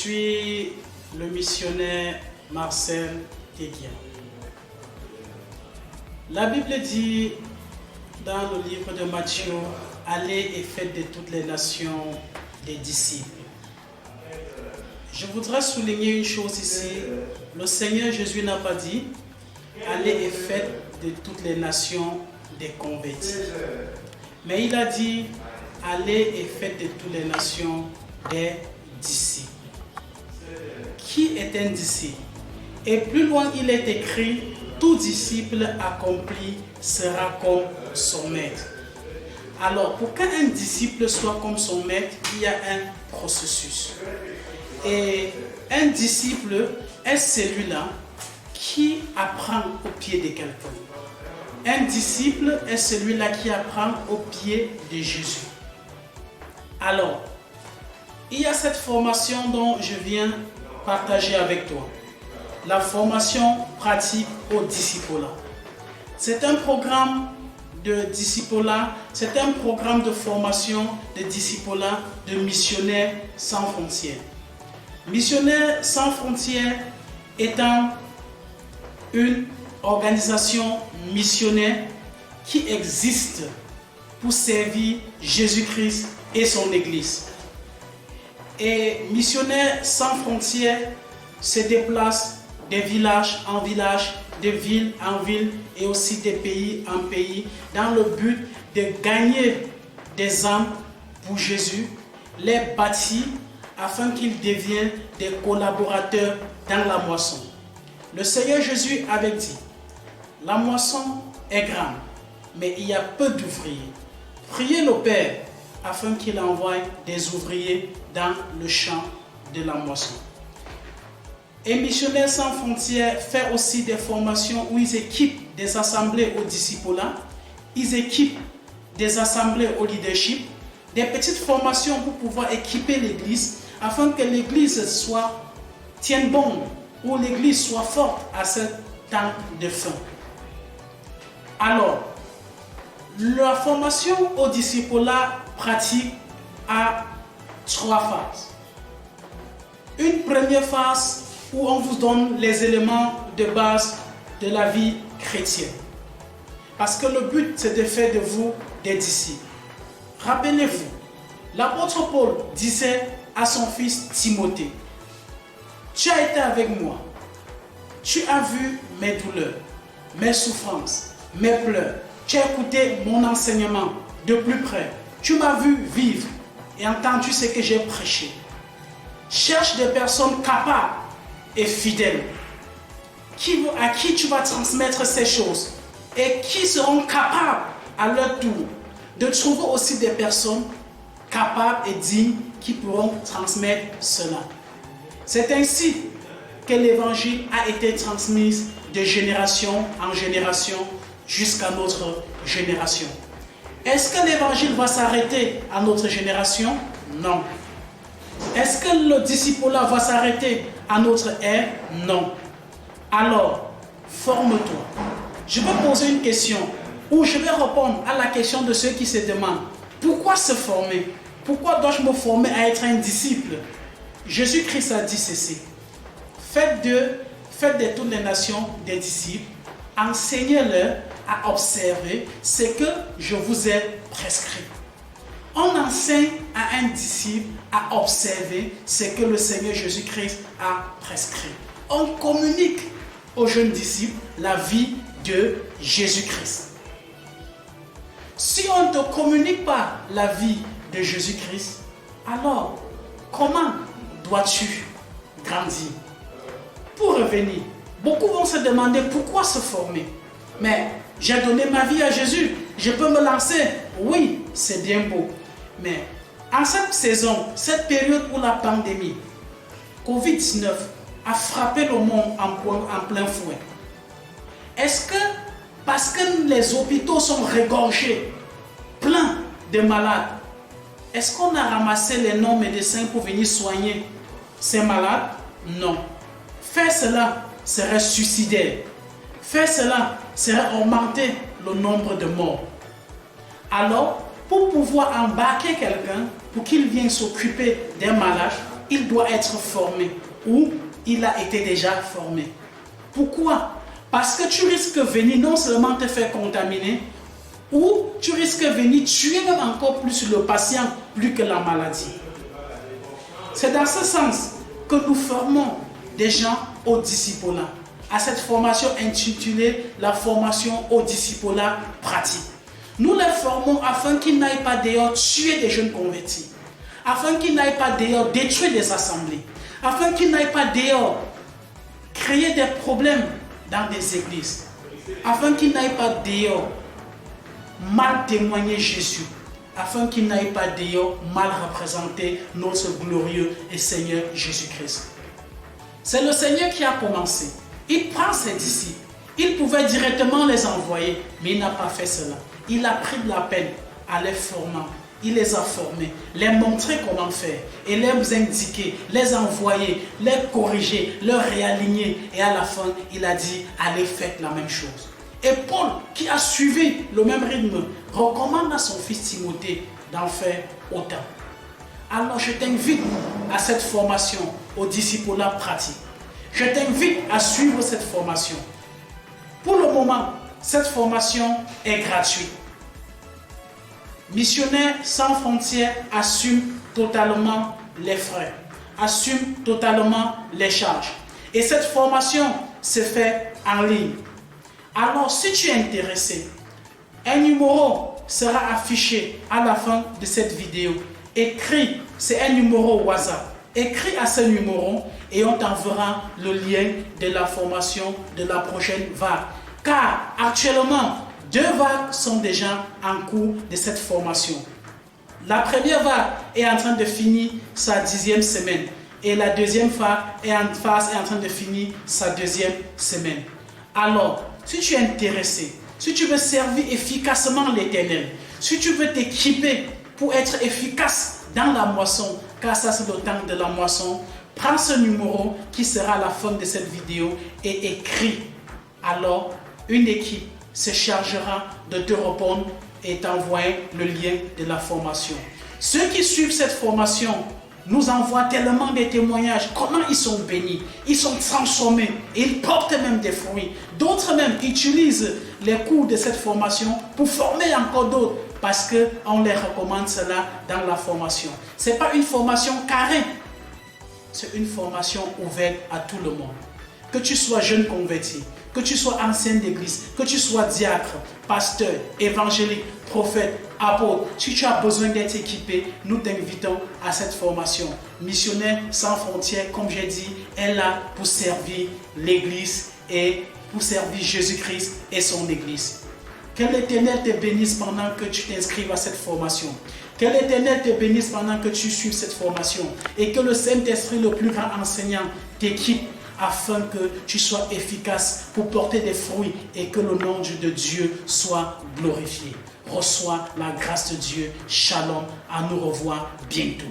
suis le missionnaire Marcel Teguia. La Bible dit dans le livre de Matthieu, « Allez et faites de toutes les nations des disciples ». Je voudrais souligner une chose ici. Le Seigneur Jésus n'a pas dit « Allez et faites de toutes les nations des convertis ». Mais il a dit « Allez et faites de toutes les nations des disciples ». Qui est un disciple? Et plus loin il est écrit « Tout disciple accompli sera comme son maître ». Alors, pour qu'un disciple soit comme son maître, il y a un processus. Et un disciple est celui-là qui apprend au pied de quelqu'un. Un disciple est celui-là qui apprend au pied de Jésus. Alors, il y a cette formation dont je viens partager avec toi. La formation pratique au discipulat. C'est un programme de discipulat, c'est un programme de formation de discipulat de missionnaires sans frontières. Missionnaires sans frontières étant une organisation missionnaire qui existe pour servir Jésus-Christ et son Église. Et Missionnaires sans frontières se déplacent de village en village, de ville en ville et aussi de pays en pays dans le but de gagner des âmes pour Jésus, les bâtir afin qu'ils deviennent des collaborateurs dans la moisson. Le Seigneur Jésus avait dit, la moisson est grande, mais il y a peu d'ouvriers. Priez le Père afin qu'il envoie des ouvriers dans le champ de la moisson. Et Missionnaires sans frontières fait aussi des formations où ils équipent des assemblées au discipulat, ils équipent des assemblées au leadership, des petites formations pour pouvoir équiper l'Église afin que l'Église tienne bon, ou l'Église soit forte à ce temps de fin. Alors, la formation au discipulat pratique a 3 phases. Une première phase où on vous donne les éléments de base de la vie chrétienne. Parce que le but, c'est de faire de vous des disciples. Rappelez-vous, l'apôtre Paul disait à son fils Timothée, « Tu as été avec moi, tu as vu mes douleurs, mes souffrances, mes pleurs, tu as écouté mon enseignement de plus près, tu m'as vu vivre et entendu ce que j'ai prêché. Cherche des personnes capables et fidèles, à qui tu vas transmettre ces choses et qui seront capables à leur tour de trouver aussi des personnes capables et dignes qui pourront transmettre cela. » C'est ainsi que l'évangile a été transmis de génération en génération jusqu'à notre génération. Est-ce que l'évangile va s'arrêter à notre génération? Non. Est-ce que le discipulat va s'arrêter à notre ère? Non. Alors, forme-toi. Je vais poser une question ou je vais répondre à la question de ceux qui se demandent pourquoi se former? Pourquoi dois-je me former à être un disciple? Jésus-Christ a dit ceci. Faites de toutes les nations des disciples, enseignez-leur à observer ce que je vous ai prescrit. On enseigne à un disciple à observer ce que le Seigneur Jésus-Christ a prescrit. On communique aux jeunes disciples la vie de Jésus-Christ. Si on ne te communique pas la vie de Jésus-Christ, alors comment dois-tu grandir? Pour revenir, beaucoup vont se demander pourquoi se former. Mais j'ai donné ma vie à Jésus, je peux me lancer. Oui, c'est bien beau. Mais en cette saison, cette période où la pandémie, Covid-19 a frappé le monde en plein fouet, est-ce que parce que les hôpitaux sont regorgés, pleins de malades, est-ce qu'on a ramassé les non-médecins pour venir soigner ces malades? Non. Faire cela serait suicidaire. Faire cela serait augmenter le nombre de morts. Alors, pour pouvoir embarquer quelqu'un, pour qu'il vienne s'occuper d'un malade, il doit être formé ou il a été déjà formé. Pourquoi? Parce que tu risques de venir non seulement te faire contaminer, ou tu risques de venir tuer même encore plus le patient, plus que la maladie. C'est dans ce sens que nous formons des gens au discipolat, à cette formation intitulée la formation au discipolat pratique. Nous les formons afin qu'ils n'aillent pas d'ailleurs tuer des jeunes convertis, afin qu'ils n'aillent pas d'ailleurs détruire des assemblées, afin qu'ils n'aillent pas d'ailleurs créer des problèmes dans des églises, afin qu'ils n'aillent pas d'ailleurs mal témoigner Jésus, afin qu'ils n'aillent pas d'ailleurs mal représenter notre glorieux et Seigneur Jésus-Christ. C'est le Seigneur qui a commencé. Il prend ses disciples. Il pouvait directement les envoyer, mais il n'a pas fait cela. Il a pris de la peine à les former. Il les a formés, les montrer comment faire et les indiquer, les envoyer, les corriger, les réaligner. Et à la fin, il a dit, allez, faites la même chose. Et Paul, qui a suivi le même rythme, recommande à son fils Timothée d'en faire autant. Alors je t'invite à cette formation au discipolat pratique. Je t'invite à suivre cette formation. Pour le moment, cette formation est gratuite. Missionnaires sans frontières assume totalement les frais, assume totalement les charges. Et cette formation se fait en ligne. Alors, si tu es intéressé, un numéro sera affiché à la fin de cette vidéo. Écris, c'est un numéro WhatsApp. Écris à ce numéro et on t'enverra le lien de la formation de la prochaine vague. Car actuellement, 2 vagues sont déjà en cours de cette formation. La première vague est en train de finir sa 10e semaine et la deuxième vague est en train de finir sa 2e semaine. Alors, si tu es intéressé, si tu veux servir efficacement l'Éternel, si tu veux t'équiper pour être efficace dans la moisson, car ça c'est le temps de la moisson, prends ce numéro qui sera à la fin de cette vidéo et écris. Alors, une équipe se chargera de te répondre et t'envoyer le lien de la formation. Ceux qui suivent cette formation nous envoient tellement de témoignages, comment ils sont bénis, ils sont transformés, et ils portent même des fruits. D'autres même utilisent les cours de cette formation pour former encore d'autres, parce qu'on les recommande cela dans la formation. Ce n'est pas une formation carrée, c'est une formation ouverte à tout le monde. Que tu sois jeune converti, que tu sois ancien d'église, que tu sois diacre, pasteur, évangélique, prophète, apôtre, si tu as besoin d'être équipé, nous t'invitons à cette formation. Missionnaire sans frontières, comme j'ai dit, est là pour servir l'église et pour servir Jésus-Christ et son église. Que l'Éternel te bénisse pendant que tu t'inscrives à cette formation. Que l'Éternel te bénisse pendant que tu suives cette formation. Et que le Saint-Esprit, le plus grand enseignant, t'équipe afin que tu sois efficace pour porter des fruits et que le nom de Dieu soit glorifié. Reçois la grâce de Dieu. Shalom. À nous revoir bientôt.